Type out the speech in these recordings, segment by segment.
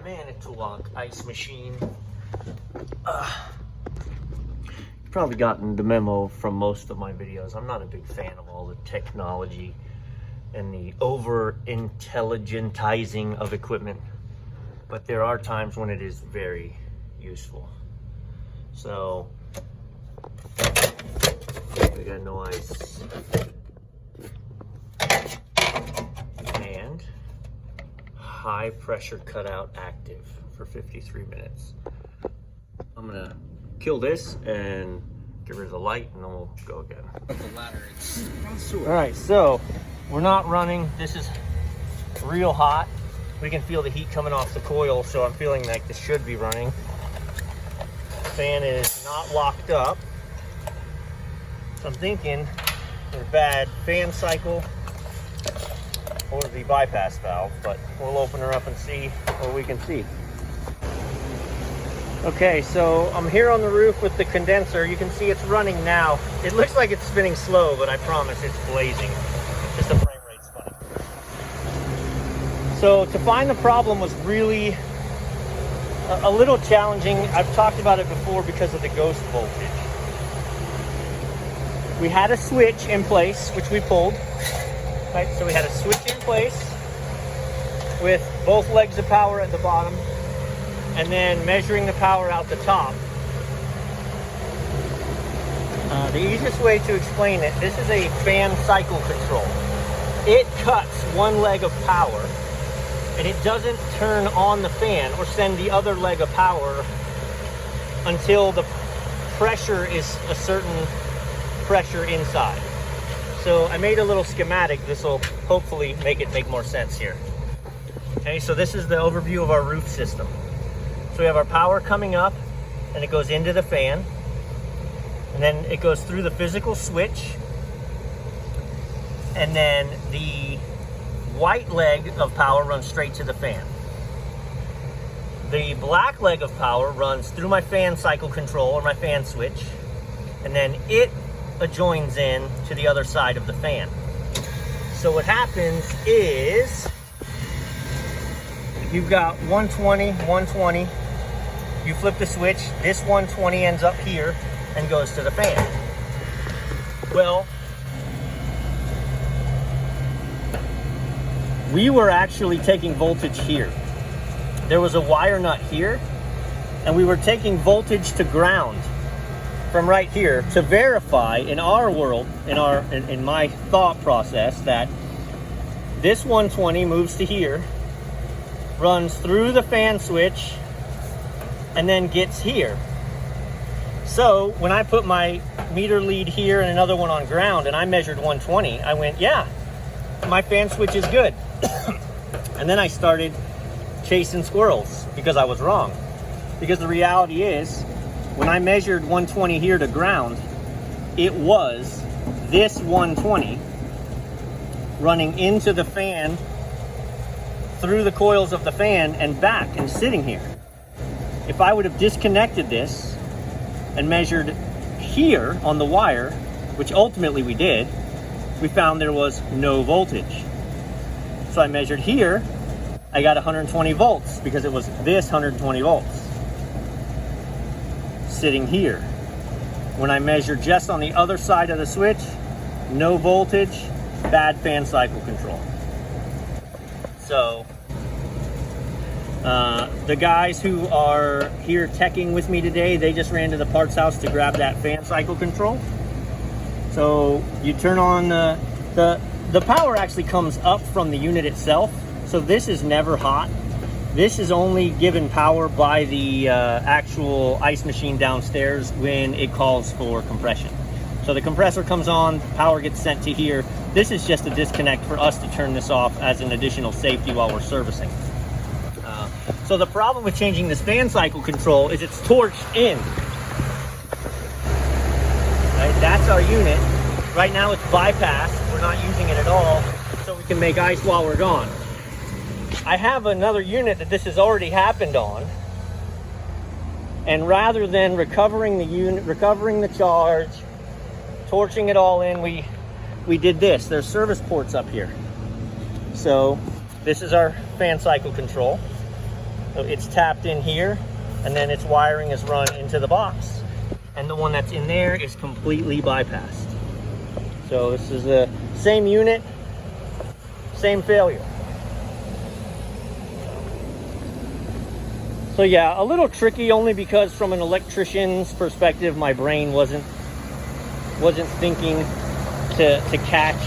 Manitowok ice machine. You've probably gotten the memo from most of my videos. I'm not a big fan of all the technology and the over-intelligentizing of equipment, but there are times when it is very useful. So, we got no ice. And high pressure cutout active for 53 minutes. I'm gonna kill this and get rid of the light and then we'll go again. But the ladder, it's all right, so we're not running. This is real hot. We can feel the heat coming off the coil, so I'm feeling like this should be running. Fan is not locked up. So I'm thinking a bad fan cycle or the bypass valve, but we'll open her up and see what we can see. Okay, so I'm here on the roof with the condenser. You can see it's running now. It looks like it's spinning slow, but I promise it's blazing. Just the frame rate's funny. So to find the problem was really a little challenging. I've talked about it before because of the ghost voltage. We had a switch in place, which we pulled. Right, so we had a switch in place with both legs of power at the bottom and then measuring the power out the top. The easiest way to explain it, this is a fan cycle control. It cuts one leg of power and it doesn't turn on the fan or send the other leg of power until the pressure is a certain pressure inside. So I made a little schematic. This will hopefully make it make more sense here. Okay, so this is the overview of our roof system. So we have our power coming up and it goes into the fan. And then it goes through the physical switch. And then the white leg of power runs straight to the fan. The black leg of power runs through my fan cycle control or my fan switch. And then it joins in to the other side of the fan. So what happens is you've got 120, 120. You flip the switch, this 120 ends up here and goes to the fan. Well, we were actually taking voltage here. There was a wire nut here and we were taking voltage to ground from right here to verify in our world, in my thought process, that this 120 moves to here, runs through the fan switch, and then gets here. So when I put my meter lead here and another one on ground and I measured 120, I went, yeah, my fan switch is good. And then I started chasing squirrels because I was wrong. Because the reality is, when I measured 120 here to ground, it was this 120 running into the fan, through the coils of the fan and back and sitting here. If I would have disconnected this and measured here on the wire, which ultimately we did, we found there was no voltage. So I measured here, I got 120 volts because it was this 120 volts. Sitting here. When I measured just on the other side of the switch, no voltage, bad fan cycle control. So the guys who are here teching with me today, they just ran to the parts house to grab that fan cycle control. So you turn on the power actually comes up from the unit itself. So this is never hot. This is only given power by the actual ice machine downstairs when it calls for compression. So the compressor comes on, power gets sent to here. This is just a disconnect for us to turn this off as an additional safety while we're servicing. So the problem with changing this fan cycle control is it's torched in. Right, that's our unit. Right now it's bypassed. We're not using it at all, so we can make ice while we're gone. I have another unit that this has already happened on, and rather than recovering the unit, recovering the charge, torching it all in, we did this. There's service ports up here. So this is our fan cycle control. So it's tapped in here, and then its wiring is run into the box. And the one that's in there is completely bypassed. So this is the same unit, same failure. So yeah, a little tricky only because from an electrician's perspective, my brain wasn't thinking to catch.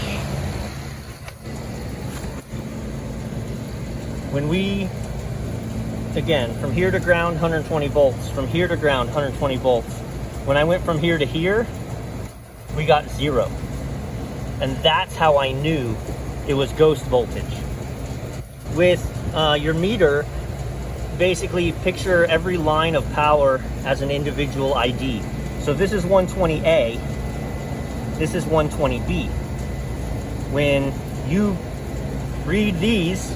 When we, again, from here to ground, 120 volts, from here to ground, 120 volts. When I went from here to here, we got 0. And that's how I knew it was ghost voltage. With your meter, basically picture every line of power as an individual ID. So this is 120A, this is 120B. When you read these,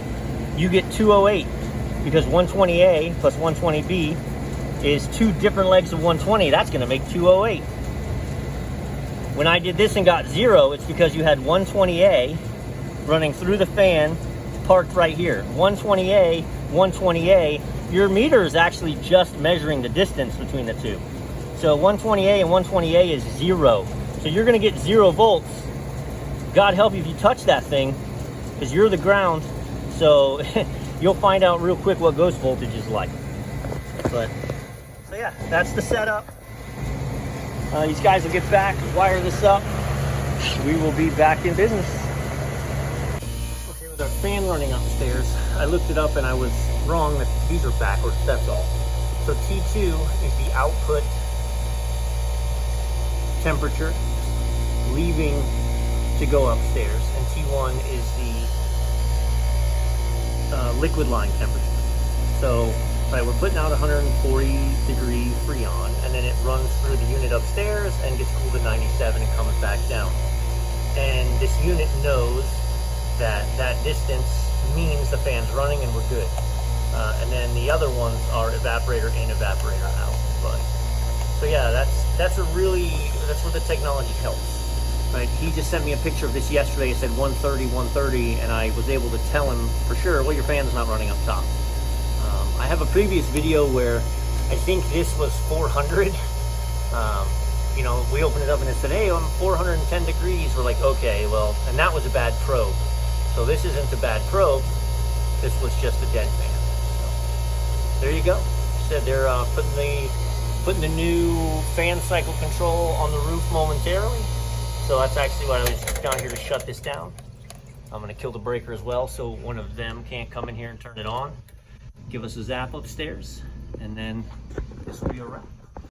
you get 208, because 120A plus 120B is 2 different legs of 120. That's gonna make 208. When I did this and got 0, it's because you had 120A running through the fan, parked right here. 120A, 120A, your meter is actually just measuring the distance between the two. So 120A and 120A is 0. So you're gonna get 0 volts. God help you if you touch that thing, because you're the ground. So you'll find out real quick what ghost voltage is like. So yeah, that's the setup. These guys will get back, wire this up. We will be back in business. Okay, with our fan running upstairs, I looked it up and I was wrong that these are backwards, that's all. So T2 is the output temperature leaving to go upstairs, and T1 is the liquid line temperature. So right, we're putting out 140-degree Freon, and then it runs through the unit upstairs and gets cooled to 97 and comes back down. And this unit knows that that distance means the fan's running and we're good. And then the other ones are evaporator in, evaporator out. But so yeah, that's where the technology helps. Right? He just sent me a picture of this yesterday. It said 130, 130, and I was able to tell him for sure, well, your fan's not running up top. I have a previous video where I think this was 400. You know, we opened it up and it said, hey, I'm 410 degrees. We're like, okay, well, and that was a bad probe. So this isn't a bad probe. This was just a dead fan. So there you go. Said they're putting the new fan cycle control on the roof momentarily. So that's actually why I was down here to shut this down. I'm gonna kill the breaker as well, so one of them can't come in here and turn it on. Give us a zap upstairs, and then this will be a wrap.